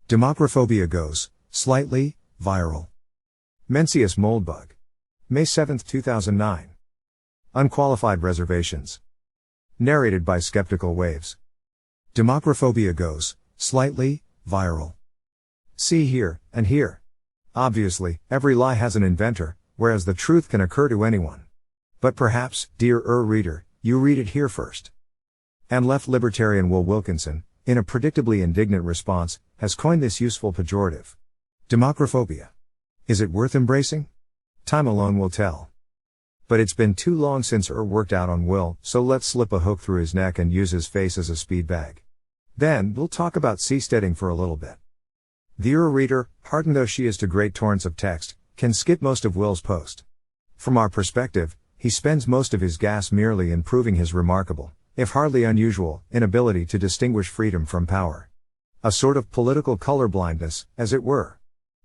Democraphobia goes, slightly, viral. Mencius Moldbug. May 7, 2009. Unqualified Reservations. Narrated by Skeptical Waves. Democraphobia goes, slightly, viral. See here, and here. Obviously, every lie has an inventor, whereas the truth can occur to anyone. But perhaps, dear reader, you read it here first. And left libertarian Will Wilkinson, in a predictably indignant response, has coined this useful pejorative. Democraphobia. Is it worth embracing? Time alone will tell. But it's been too long since worked out on Will, so let's slip a hook through his neck and use his face as a speed bag. Then, we'll talk about seasteading for a little bit. The reader, hardened though she is to great torrents of text, can skip most of Will's post. From our perspective, he spends most of his gas merely in proving his remarkable, if hardly unusual, inability to distinguish freedom from power. A sort of political colorblindness, as it were.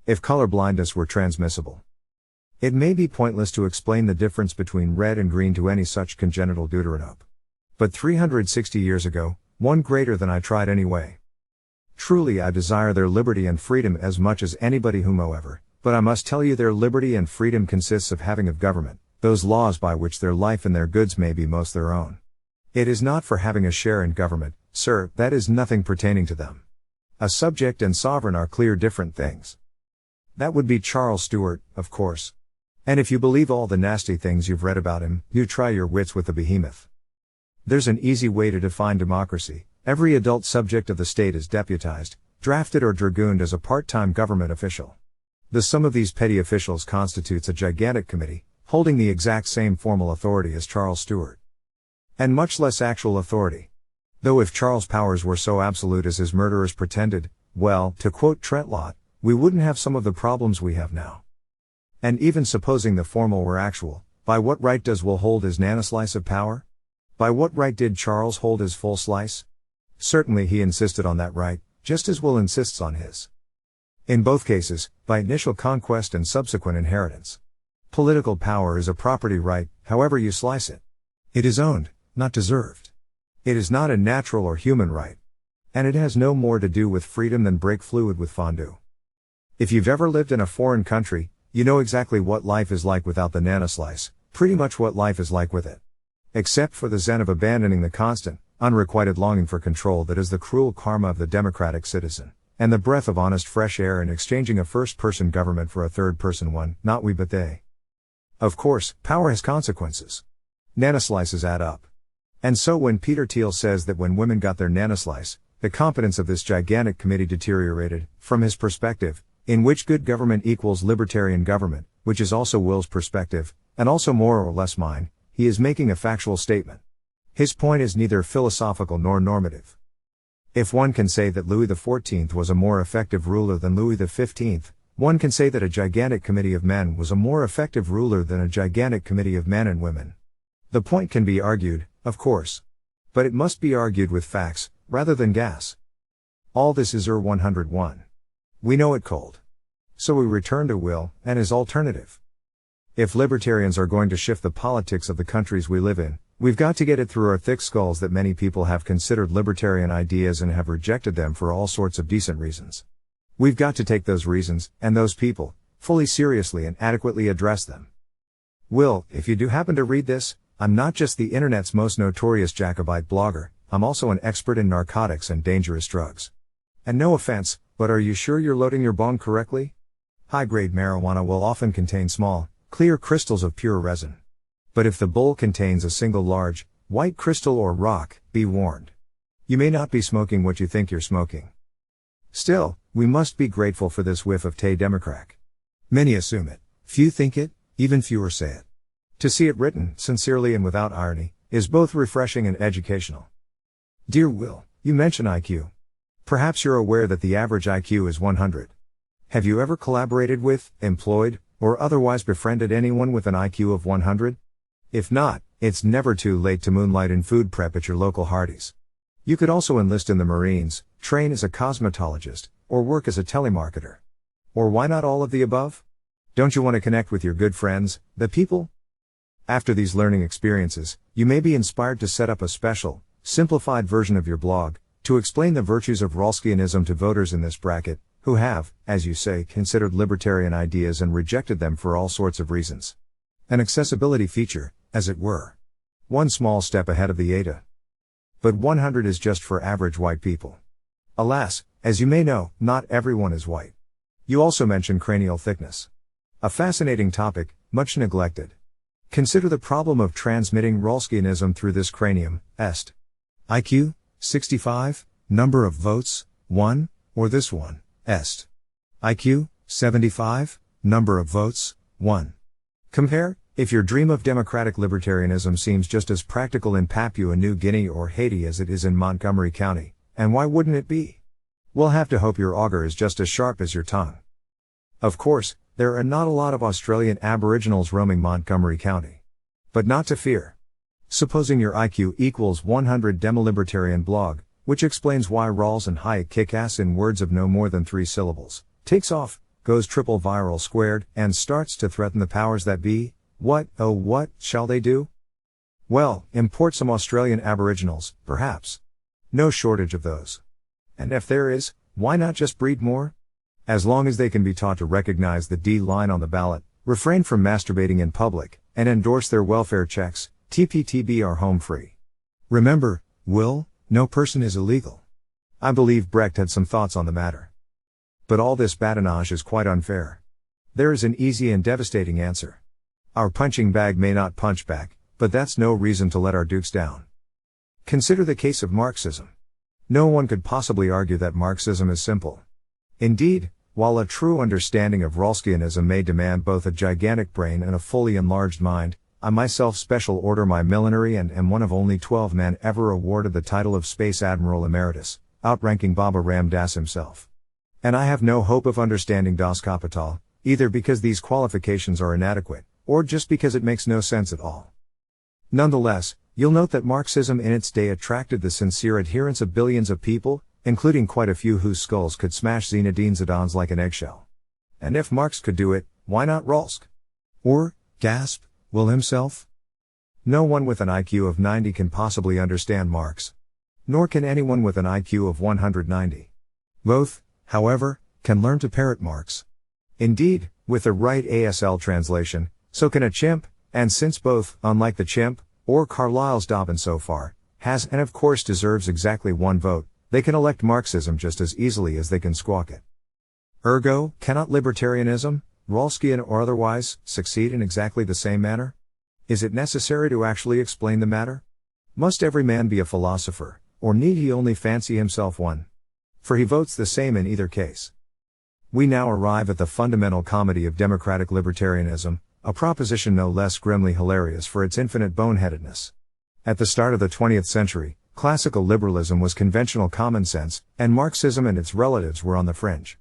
If colorblindness were transmissible. It may be pointless to explain the difference between red and green to any such congenital deuteranope. But 360 years ago, one greater than I tried anyway. Truly I desire their liberty and freedom as much as anybody whomever, but I must tell you their liberty and freedom consists of having of government, those laws by which their life and their goods may be most their own. It is not for having a share in government, sir, that is nothing pertaining to them. A subject and sovereign are clear different things. That would be Charles Stuart, of course. And if you believe all the nasty things you've read about him, you try your wits with the behemoth. There's an easy way to define democracy. Every adult subject of the state is deputized, drafted or dragooned as a part-time government official. The sum of these petty officials constitutes a gigantic committee, holding the exact same formal authority as Charles Stuart. And much less actual authority. Though if Charles' powers were so absolute as his murderers pretended, well, to quote Trentlott, we wouldn't have some of the problems we have now. And even supposing the formal were actual, by what right does Will hold his nanoslice of power? By what right did Charles hold his full slice? Certainly he insisted on that right, just as Will insists on his. In both cases, by initial conquest and subsequent inheritance. Political power is a property right, however you slice it. It is owned, not deserved. It is not a natural or human right. And it has no more to do with freedom than brake fluid with fondue. If you've ever lived in a foreign country, you know exactly what life is like without the nanoslice, pretty much what life is like with it. Except for the zen of abandoning the constant, unrequited longing for control that is the cruel karma of the democratic citizen, and the breath of honest fresh air in exchanging a first-person government for a third-person one, not we but they. Of course, power has consequences. Nanoslices add up. And so when Peter Thiel says that when women got their nanoslice, the competence of this gigantic committee deteriorated, from his perspective, in which good government equals libertarian government, which is also Will's perspective, and also more or less mine, he is making a factual statement. His point is neither philosophical nor normative. If one can say that Louis XIV was a more effective ruler than Louis XV, one can say that a gigantic committee of men was a more effective ruler than a gigantic committee of men and women. The point can be argued, of course. But it must be argued with facts, rather than gas. All this is 101. We know it cold. So we return to Will, and his alternative. If libertarians are going to shift the politics of the countries we live in, we've got to get it through our thick skulls that many people have considered libertarian ideas and have rejected them for all sorts of decent reasons. We've got to take those reasons, and those people, fully seriously and adequately address them. Will, if you do happen to read this, I'm not just the internet's most notorious Jacobite blogger, I'm also an expert in narcotics and dangerous drugs. And no offense, but are you sure you're loading your bong correctly? High-grade marijuana will often contain small, clear crystals of pure resin. But if the bowl contains a single large, white crystal or rock, be warned. You may not be smoking what you think you're smoking. Still, we must be grateful for this whiff of Tay Democrac. Many assume it, few think it, even fewer say it. To see it written, sincerely and without irony, is both refreshing and educational. Dear Will, you mention IQ. Perhaps you're aware that the average IQ is 100. Have you ever collaborated with, employed, or otherwise befriended anyone with an IQ of 100? If not, it's never too late to moonlight in food prep at your local Hardee's. You could also enlist in the Marines, train as a cosmetologist, or work as a telemarketer. Or why not all of the above? Don't you want to connect with your good friends, the people? After these learning experiences, you may be inspired to set up a special, simplified version of your blog, to explain the virtues of Rawlskianism to voters in this bracket, who have, as you say, considered libertarian ideas and rejected them for all sorts of reasons. An accessibility feature, as it were. One small step ahead of the ADA. But 100 is just for average white people. Alas, as you may know, not everyone is white. You also mention cranial thickness. A fascinating topic, much neglected. Consider the problem of transmitting Rawlskianism through this cranium, est. IQ, 65, number of votes, 1, or this one, est. IQ, 75, number of votes, 1. Compare, if your dream of democratic libertarianism seems just as practical in Papua New Guinea or Haiti as it is in Montgomery County, and why wouldn't it be? We'll have to hope your auger is just as sharp as your tongue. Of course, there are not a lot of Australian Aboriginals roaming Montgomery County. But not to fear. Supposing your IQ equals 100 Demolibertarian blog, which explains why Rawls and Hayek kick ass in words of no more than 3 syllables, takes off, goes triple viral squared, and starts to threaten the powers that be, what, oh what, shall they do? Well, import some Australian Aboriginals, perhaps. No shortage of those. And if there is, why not just breed more? As long as they can be taught to recognize the D line on the ballot, refrain from masturbating in public, and endorse their welfare checks, TPTB are home free. Remember, Will, no person is illegal. I believe Brecht had some thoughts on the matter. But all this badinage is quite unfair. There is an easy and devastating answer. Our punching bag may not punch back, but that's no reason to let our dukes down. Consider the case of Marxism. No one could possibly argue that Marxism is simple. Indeed, while a true understanding of Rawlskianism may demand both a gigantic brain and a fully enlarged mind, I myself special order my millinery and am one of only 12 men ever awarded the title of Space Admiral Emeritus, outranking Baba Ram Das himself. And I have no hope of understanding Das Kapital, either because these qualifications are inadequate, or just because it makes no sense at all. Nonetheless, you'll note that Marxism in its day attracted the sincere adherence of billions of people, including quite a few whose skulls could smash Zinedine Zidane's like an eggshell. And if Marx could do it, why not Rawlsk? Or, gasp, Will himself? No one with an IQ of 90 can possibly understand Marx. Nor can anyone with an IQ of 190. Both, however, can learn to parrot Marx. Indeed, with the right ASL translation, so can a chimp, and since both, unlike the chimp, or Carlyle's Dobbin so far, has and of course deserves exactly 1 vote, they can elect Marxism just as easily as they can squawk it. Ergo, cannot libertarianism, Rawlskian or otherwise, succeed in exactly the same manner? Is it necessary to actually explain the matter? Must every man be a philosopher, or need he only fancy himself one? For he votes the same in either case. We now arrive at the fundamental comedy of democratic libertarianism, a proposition no less grimly hilarious for its infinite boneheadedness. At the start of the 20th century, classical liberalism was conventional common sense, and Marxism and its relatives were on the fringe.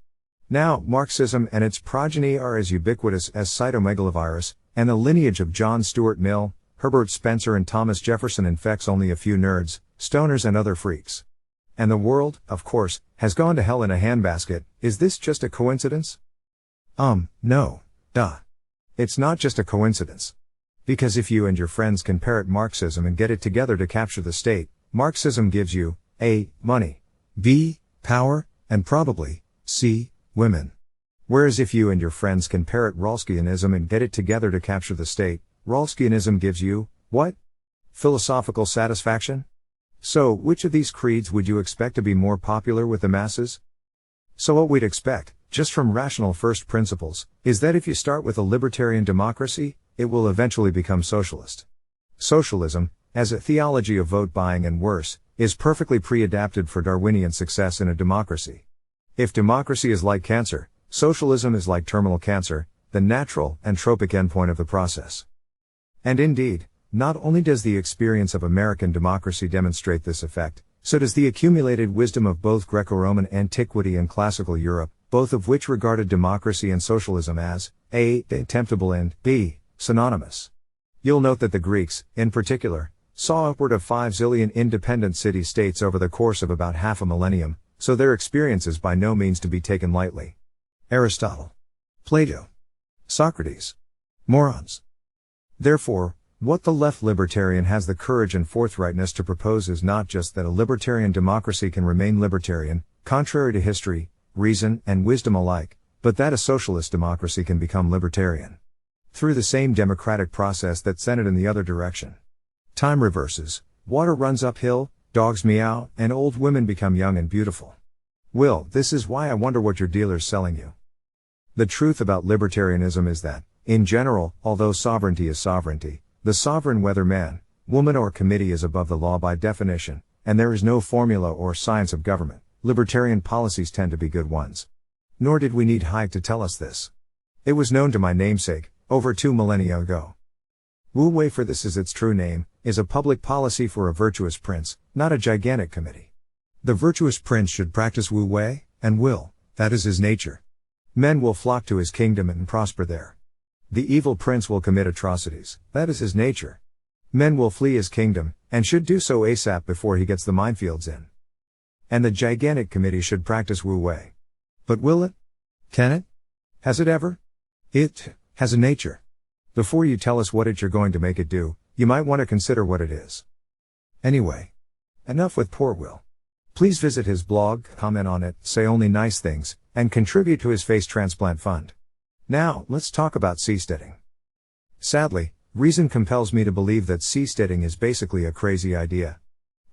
Now, Marxism and its progeny are as ubiquitous as cytomegalovirus, and the lineage of John Stuart Mill, Herbert Spencer and Thomas Jefferson infects only a few nerds, stoners and other freaks. And the world, of course, has gone to hell in a handbasket. Is this just a coincidence? No. Duh. It's not just a coincidence. Because if you and your friends can parrot Marxism and get it together to capture the state, Marxism gives you, A. Money, B. Power, and probably, C. Women. Whereas if you and your friends can parrot Rawlskianism and get it together to capture the state, Rawlskianism gives you, what? Philosophical satisfaction? So, which of these creeds would you expect to be more popular with the masses? So what we'd expect, just from rational first principles, is that if you start with a libertarian democracy, it will eventually become socialist. Socialism, as a theology of vote buying and worse, is perfectly pre-adapted for Darwinian success in a democracy. If democracy is like cancer, socialism is like terminal cancer, the natural and tropic endpoint of the process. And indeed, not only does the experience of American democracy demonstrate this effect, so does the accumulated wisdom of both Greco-Roman antiquity and classical Europe, both of which regarded democracy and socialism as, A. contemptible and, B. synonymous. You'll note that the Greeks, in particular, saw upward of 5 zillion independent city-states over the course of about half a millennium, so their experience is by no means to be taken lightly. Aristotle, Plato, Socrates. Morons. Therefore, what the left libertarian has the courage and forthrightness to propose is not just that a libertarian democracy can remain libertarian, contrary to history, reason, and wisdom alike, but that a socialist democracy can become libertarian through the same democratic process that sent it in the other direction. Time reverses, water runs uphill, dogs meow, and old women become young and beautiful. Will, this is why I wonder what your dealer's selling you. The truth about libertarianism is that, in general, although sovereignty is sovereignty, the sovereign, whether man, woman or committee, is above the law by definition, and there is no formula or science of government. Libertarian policies tend to be good ones. Nor did we need Hayek to tell us this. It was known to my namesake, over 2 millennia ago. Wu Wei, for this is its true name, is a public policy for a virtuous prince, not a gigantic committee. The virtuous prince should practice Wu Wei, and will, that is his nature. Men will flock to his kingdom and prosper there. The evil prince will commit atrocities, that is his nature. Men will flee his kingdom, and should do so ASAP before he gets the minefields in. And the gigantic committee should practice Wu Wei. But will it? Can it? Has it ever? It has a nature. Before you tell us what you're going to make it do, you might want to consider what it is. Anyway. Enough with poor Will. Please visit his blog, comment on it, say only nice things, and contribute to his face transplant fund. Now, let's talk about seasteading. Sadly, reason compels me to believe that seasteading is basically a crazy idea.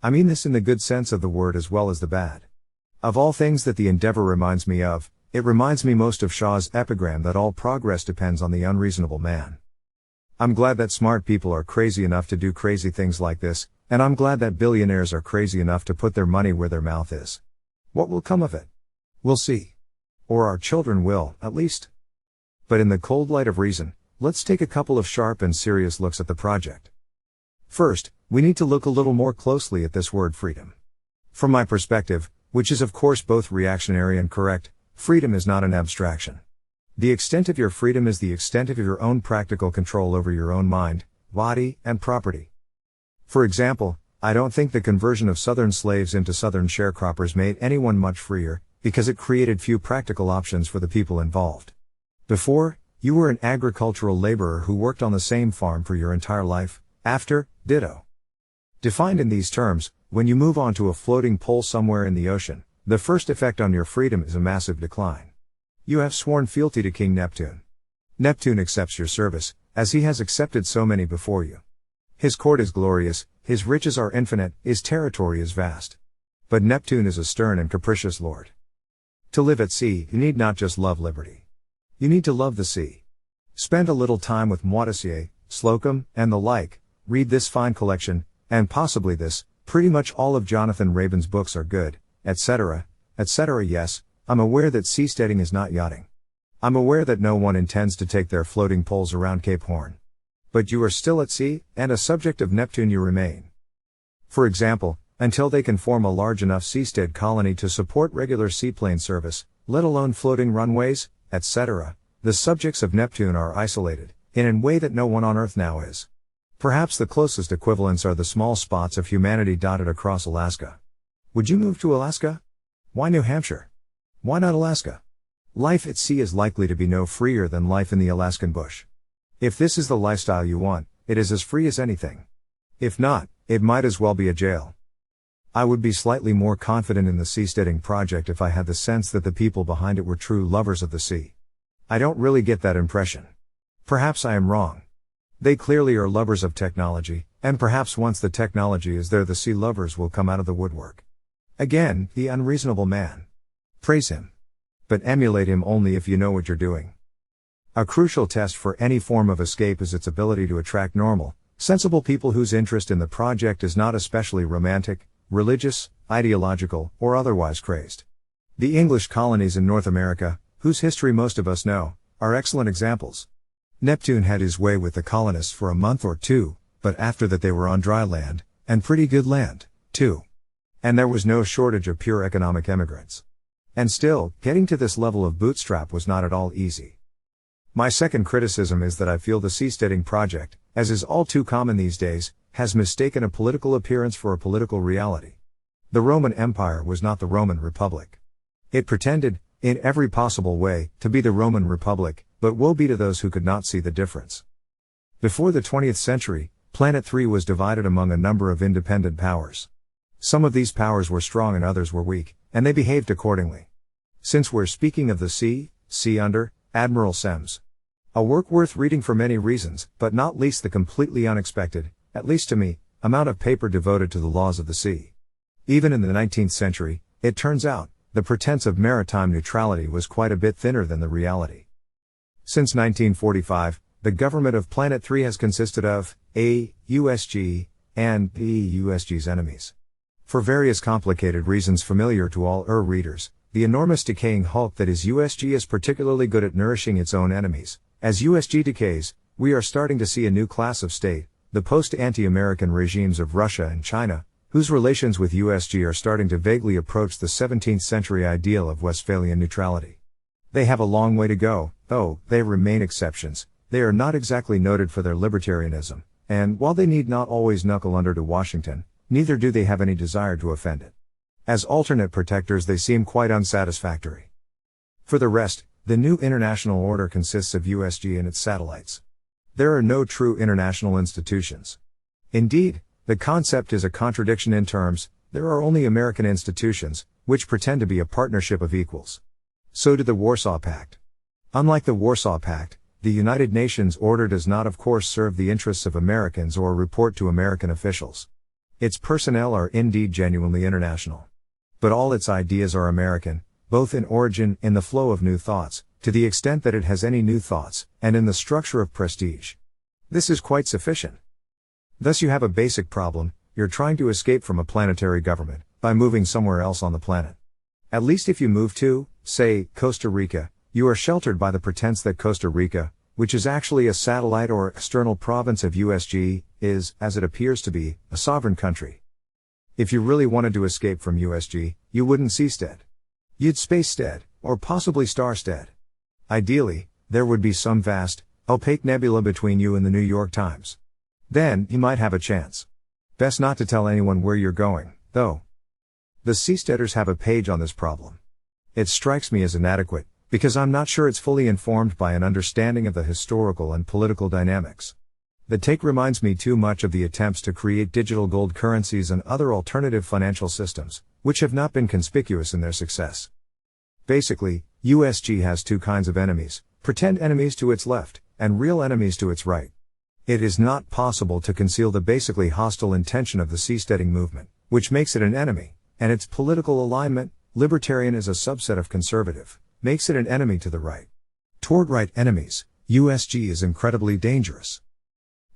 I mean this in the good sense of the word as well as the bad. Of all things that the endeavor reminds me of, it reminds me most of Shaw's epigram that all progress depends on the unreasonable man. I'm glad that smart people are crazy enough to do crazy things like this, and I'm glad that billionaires are crazy enough to put their money where their mouth is. What will come of it? We'll see. Or our children will, at least. But in the cold light of reason, let's take a couple of sharp and serious looks at the project. First, we need to look a little more closely at this word freedom. From my perspective, which is of course both reactionary and correct, freedom is not an abstraction. The extent of your freedom is the extent of your own practical control over your own mind, body, and property. For example, I don't think the conversion of Southern slaves into Southern sharecroppers made anyone much freer, because it created few practical options for the people involved. Before, you were an agricultural laborer who worked on the same farm for your entire life. After, ditto. Defined in these terms, when you move onto a floating pole somewhere in the ocean, the first effect on your freedom is a massive decline. You have sworn fealty to King Neptune. Neptune accepts your service, as he has accepted so many before you. His court is glorious, his riches are infinite, his territory is vast. But Neptune is a stern and capricious lord. To live at sea, you need not just love liberty. You need to love the sea. Spend a little time with Moitessier, Slocum, and the like, read this fine collection, and possibly this, pretty much all of Jonathan Raban's books are good, etc., etc. Yes, I'm aware that seasteading is not yachting. I'm aware that no one intends to take their floating poles around Cape Horn. But you are still at sea, and a subject of Neptune you remain. For example, until they can form a large enough seastead colony to support regular seaplane service, let alone floating runways, etc., the subjects of Neptune are isolated, in a way that no one on Earth now is. Perhaps the closest equivalents are the small spots of humanity dotted across Alaska. Would you move to Alaska? Why New Hampshire? Why not Alaska? Life at sea is likely to be no freer than life in the Alaskan bush. If this is the lifestyle you want, it is as free as anything. If not, it might as well be a jail. I would be slightly more confident in the seasteading project if I had the sense that the people behind it were true lovers of the sea. I don't really get that impression. Perhaps I am wrong. They clearly are lovers of technology, and perhaps once the technology is there, the sea lovers will come out of the woodwork. Again, the unreasonable man. Praise him. But emulate him only if you know what you're doing. A crucial test for any form of escape is its ability to attract normal, sensible people whose interest in the project is not especially romantic, religious, ideological, or otherwise crazed. The English colonies in North America, whose history most of us know, are excellent examples. Neptune had his way with the colonists for a month or two, but after that they were on dry land, and pretty good land, too. And there was no shortage of pure economic emigrants. And still, getting to this level of bootstrap was not at all easy. My second criticism is that I feel the seasteading project, as is all too common these days, has mistaken a political appearance for a political reality. The Roman Empire was not the Roman Republic. It pretended, in every possible way, to be the Roman Republic, but woe be to those who could not see the difference. Before the 20th century, Planet 3 was divided among a number of independent powers. Some of these powers were strong and others were weak, and they behaved accordingly. Since we're speaking of the sea, see under Admiral Semmes. A work worth reading for many reasons, but not least the completely unexpected, at least to me, amount of paper devoted to the laws of the sea. Even in the 19th century, it turns out, the pretense of maritime neutrality was quite a bit thinner than the reality. Since 1945, the government of Planet 3 has consisted of A. USG, and B. USG's enemies. For various complicated reasons familiar to all readers, the enormous decaying hulk that is USG is particularly good at nourishing its own enemies. As USG decays, we are starting to see a new class of state, the post-anti-American regimes of Russia and China, whose relations with USG are starting to vaguely approach the 17th century ideal of Westphalian neutrality. They have a long way to go, though they remain exceptions. They are not exactly noted for their libertarianism, and while they need not always knuckle under to Washington, neither do they have any desire to offend it. As alternate protectors they seem quite unsatisfactory. For the rest, the new international order consists of USG and its satellites. There are no true international institutions. Indeed, the concept is a contradiction in terms. There are only American institutions, which pretend to be a partnership of equals. So did the Warsaw Pact. Unlike the Warsaw Pact, the United Nations order does not of course serve the interests of Americans or report to American officials. Its personnel are indeed genuinely international. But all its ideas are American, both in origin, in the flow of new thoughts, to the extent that it has any new thoughts, and in the structure of prestige. This is quite sufficient. Thus you have a basic problem: you're trying to escape from a planetary government, by moving somewhere else on the planet. At least if you move to, say, Costa Rica, you are sheltered by the pretense that Costa Rica, which is actually a satellite or external province of USG, is, as it appears to be, a sovereign country. If you really wanted to escape from USG, you wouldn't seastead. You'd spacestead, or possibly starstead. Ideally, there would be some vast, opaque nebula between you and the New York Times. Then, you might have a chance. Best not to tell anyone where you're going, though. The seasteaders have a page on this problem. It strikes me as inadequate, because I'm not sure it's fully informed by an understanding of the historical and political dynamics. The take reminds me too much of the attempts to create digital gold currencies and other alternative financial systems, which have not been conspicuous in their success. Basically, USG has two kinds of enemies: pretend enemies to its left, and real enemies to its right. It is not possible to conceal the basically hostile intention of the seasteading movement, which makes it an enemy, and its political alignment, libertarian as a subset of conservative, makes it an enemy to the right. Toward right enemies, USG is incredibly dangerous.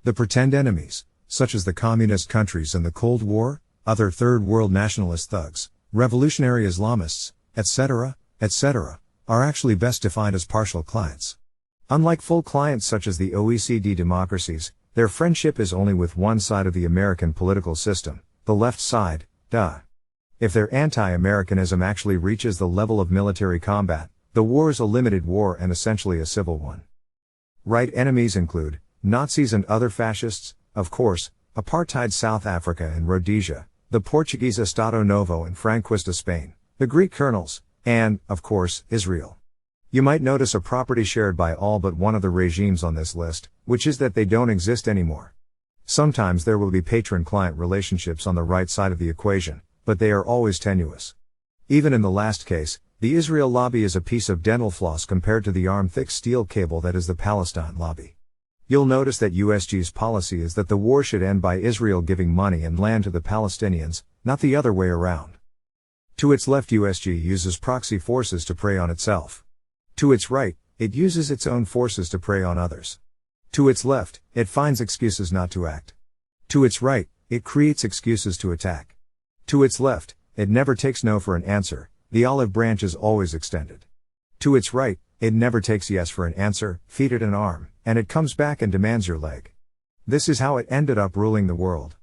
The pretend enemies, such as the communist countries and the Cold War, other third world nationalist thugs, revolutionary Islamists, etc., are actually best defined as partial clients. Unlike full clients such as the OECD democracies, their friendship is only with one side of the American political system, the left side, If their anti-Americanism actually reaches the level of military combat, the war is a limited war and essentially a civil one. Right enemies include Nazis and other fascists, of course, apartheid South Africa and Rhodesia, the Portuguese Estado Novo and Franquista Spain, the Greek colonels, and, of course, Israel. You might notice a property shared by all but one of the regimes on this list, which is that they don't exist anymore. Sometimes there will be patron-client relationships on the right side of the equation, but they are always tenuous. Even in the last case, the Israel lobby is a piece of dental floss compared to the arm-thick steel cable that is the Palestine lobby. You'll notice that USG's policy is that the war should end by Israel giving money and land to the Palestinians, not the other way around. To its left, USG uses proxy forces to prey on itself. To its right, it uses its own forces to prey on others. To its left, it finds excuses not to act. To its right, it creates excuses to attack. To its left, it never takes no for an answer, the olive branch is always extended. To its right, it never takes yes for an answer, feed it an arm, and it comes back and demands your leg. This is how it ended up ruling the world.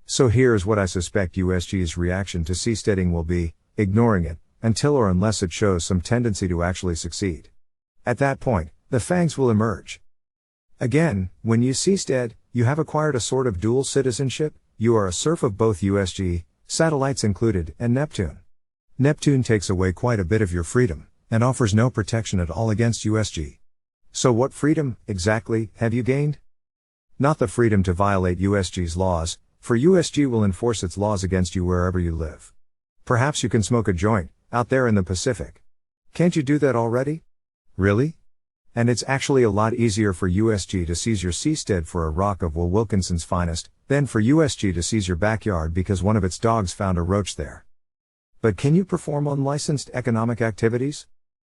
So here's what I suspect USG's reaction to seasteading will be: ignoring it, until or unless it shows some tendency to actually succeed. At that point, the fangs will emerge. Again, when you seastead, you have acquired a sort of dual citizenship. You are a serf of both USG, satellites included, and Neptune. Neptune takes away quite a bit of your freedom, and offers no protection at all against USG. So what freedom, exactly, have you gained? Not the freedom to violate USG's laws, for USG will enforce its laws against you wherever you live. Perhaps you can smoke a joint, out there in the Pacific. Can't you do that already? Really? And it's actually a lot easier for USG to seize your seastead for a rock of Will Wilkinson's finest, than for USG to seize your backyard because one of its dogs found a roach there. But can you perform unlicensed economic activities?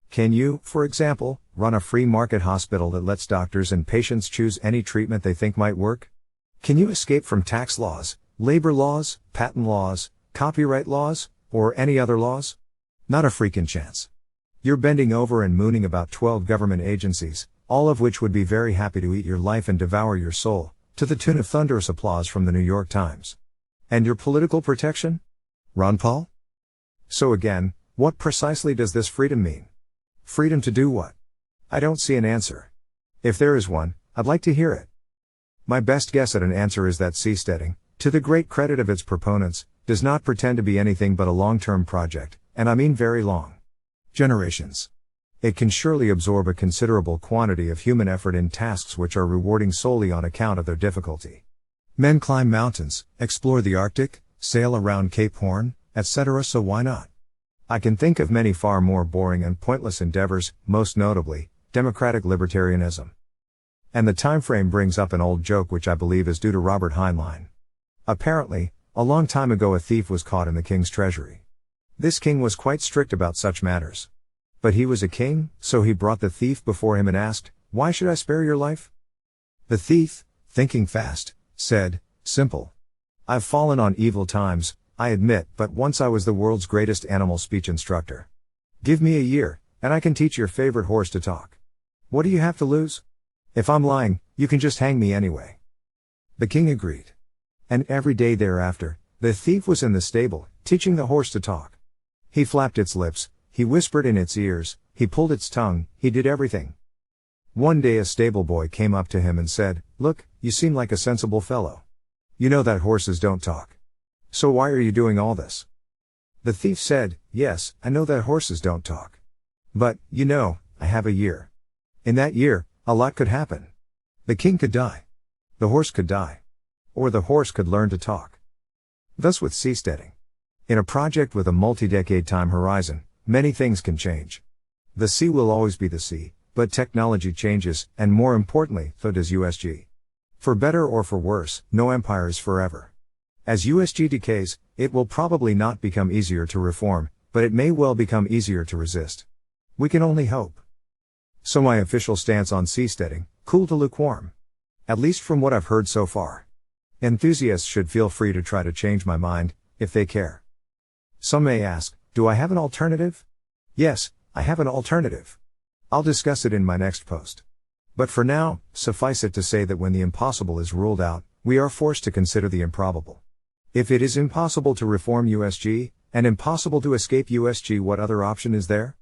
Can you, for example, run a free market hospital that lets doctors and patients choose any treatment they think might work? Can you escape from tax laws, labor laws, patent laws, copyright laws, or any other laws? Not a freaking chance. You're bending over and mooning about 12 government agencies, all of which would be very happy to eat your life and devour your soul, to the tune of thunderous applause from the New York Times. And your political protection? Ron Paul? So again, what precisely does this freedom mean? Freedom to do what? I don't see an answer. If there is one, I'd like to hear it. My best guess at an answer is that seasteading, to the great credit of its proponents, does not pretend to be anything but a long-term project, and I mean very long. Generations. It can surely absorb a considerable quantity of human effort in tasks which are rewarding solely on account of their difficulty. Men climb mountains, explore the Arctic, sail around Cape Horn, etc., so why not? I can think of many far more boring and pointless endeavors, most notably, democratic libertarianism. And the time frame brings up an old joke which I believe is due to Robert Heinlein. Apparently, a long time ago a thief was caught in the king's treasury. This king was quite strict about such matters. But he was a king, so he brought the thief before him and asked, "Why should I spare your life?" The thief, thinking fast, said, "Simple. I've fallen on evil times, I admit, but once I was the world's greatest animal speech instructor. Give me a year, and I can teach your favorite horse to talk. What do you have to lose? If I'm lying, you can just hang me anyway." The king agreed. And every day thereafter, the thief was in the stable, teaching the horse to talk. He flapped its lips, he whispered in its ears, he pulled its tongue, he did everything. One day a stable boy came up to him and said, "Look, you seem like a sensible fellow. You know that horses don't talk. So why are you doing all this?" The thief said, "Yes, I know that horses don't talk. But, you know, I have a year. In that year, a lot could happen. The king could die. The horse could die. Or the horse could learn to talk." Thus with seasteading. In a project with a multi-decade time horizon, many things can change. The sea will always be the sea, but technology changes, and more importantly, so does USG. For better or for worse, no empire is forever. As USG decays, it will probably not become easier to reform, but it may well become easier to resist. We can only hope. So my official stance on seasteading, cool to lukewarm. At least from what I've heard so far. Enthusiasts should feel free to try to change my mind, if they care. Some may ask, do I have an alternative? Yes, I have an alternative. I'll discuss it in my next post. But for now, suffice it to say that when the impossible is ruled out, we are forced to consider the improbable. If it is impossible to reform USG, and impossible to escape USG, what other option is there?